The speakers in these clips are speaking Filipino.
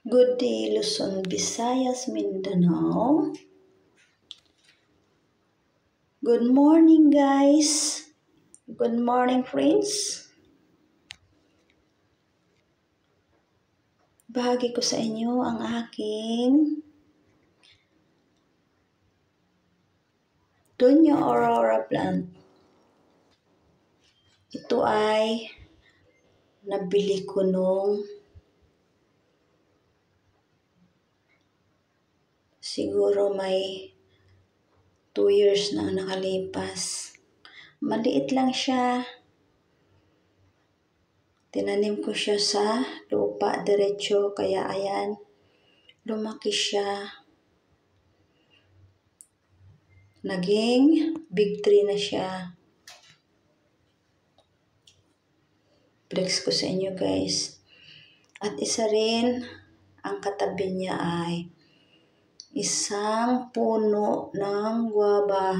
Good day, Luzon, Visayas, Mindanao. Good morning, guys. Good morning, friends. Bahagi ko sa inyo ang aking Doña Aurora plant. Ito ay nabili ko nung siguro may 2 years na nakalipas. Maliit lang siya. Tinanim ko siya sa lupa diretso, kaya ayan, lumaki siya. Naging big tree na siya. Flex ko sa inyo, guys. At isa rin, ang katabi niya ay isang puno ng guava.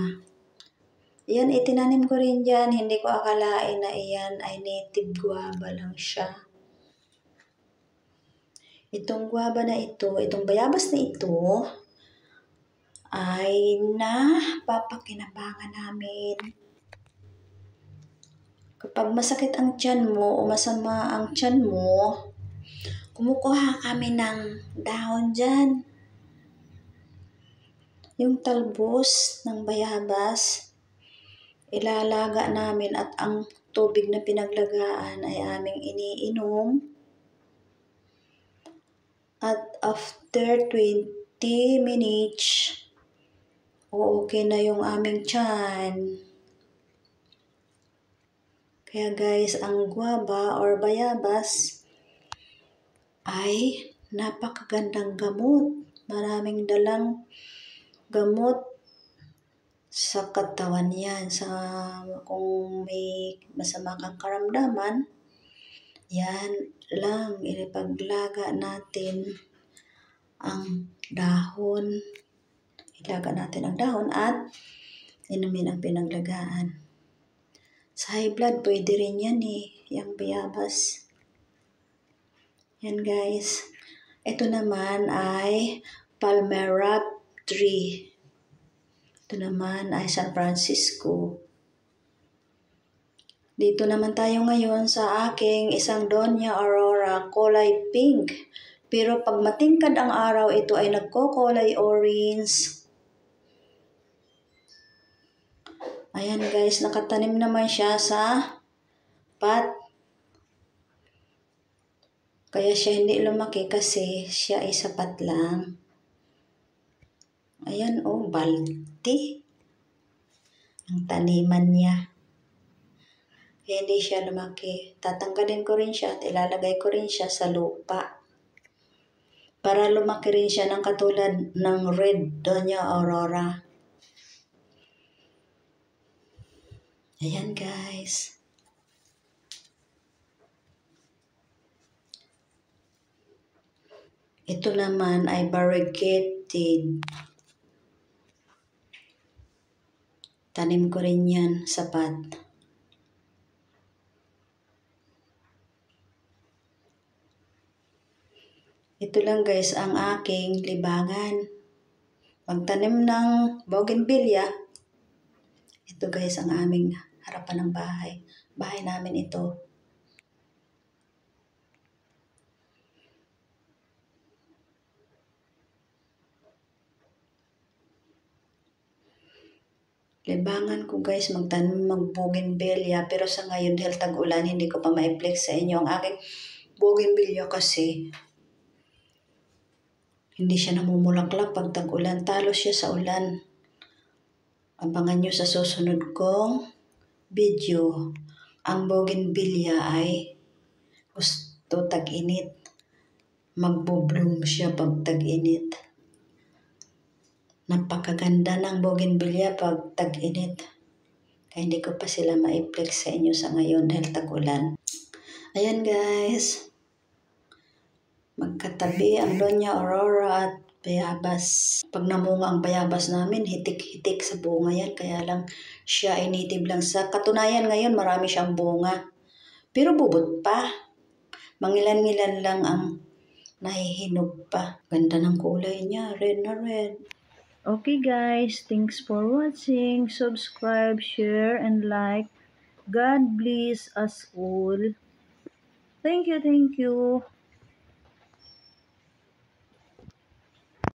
Yan, itinanim ko rin dyan. Hindi ko akalain na iyan ay native guava lang siya. Itong guava na ito, itong bayabas na ito, ay napapakinabangan namin. Kapag masakit ang tiyan mo o masama ang tiyan mo, kumukuha kami ng dahon dyan. Yung talbos ng bayabas, ilalaga namin at ang tubig na pinaglagaan ay aming iniinom. At after 20 minutes, okay na yung aming tiyan. Kaya guys, ang guava or bayabas ay napakagandang gamot. Maraming dalang gamot sa katawan yan. Kung may masama kang karamdaman, yan lang, ilipaglaga natin ang dahon. Ilaga natin ang dahon at inumin ang pinaglagaan. Sa high blood, pwede rin yan yung bayabas. Yan guys. Ito naman ay Palmera tree. Ito naman ay San Francisco. Dito naman tayo ngayon sa aking isang Doña Aurora kulay pink. Pero pag matingkad ang araw, ito ay nagko-kulay orange. Ayan guys, nakatanim naman siya sa pot. Kaya siya hindi lumaki kasi siya ay sapat lang. Ayan balti. Ang taniman niya. Kaya hindi siya lumaki. Tatanggalin ko rin siya at ilalagay ko rin siya sa lupa. Para lumaki rin siya ng katulad ng red Doña Aurora. Ayan guys. Ito naman ay variegated. Tanim ko rin yan sa pot. Ito lang guys ang aking libangan. Magtanim ng bougainvillea. Ito guys ang aming harapan ng bahay. Bahay namin ito. Libangan ko guys magtanim ng bougainvillea, pero sa ngayon dahil tag-ulan hindi ko pa ma-flex sa inyo ang aking bougainvillea kasi hindi siya namumulaklak pag tag-ulan. Talo siya sa ulan. Abangan nyo sa susunod kong video. Ang bougainvillea ay gusto tag-init. Magbo-bloom siya pag tag-init. Napakaganda ng bougainvillea pag tag-init. Kaya hindi ko pa sila ma-flex sa inyo sa ngayon dahil tag-ulan. Ayan guys. Magkatabi ang Doña Aurora at bayabas. Pag namunga ang bayabas namin, hitik-hitik sa bunga yan. Kaya lang siya ay native lang. Sa katunayan ngayon, marami siyang bunga. Pero bubot pa. Mangilan-ngilan lang ang nahihinog pa. Ganda ng kulay niya, red na red. Okay guys, thanks for watching. Subscribe, share, and like. God bless us all. Thank you, thank you.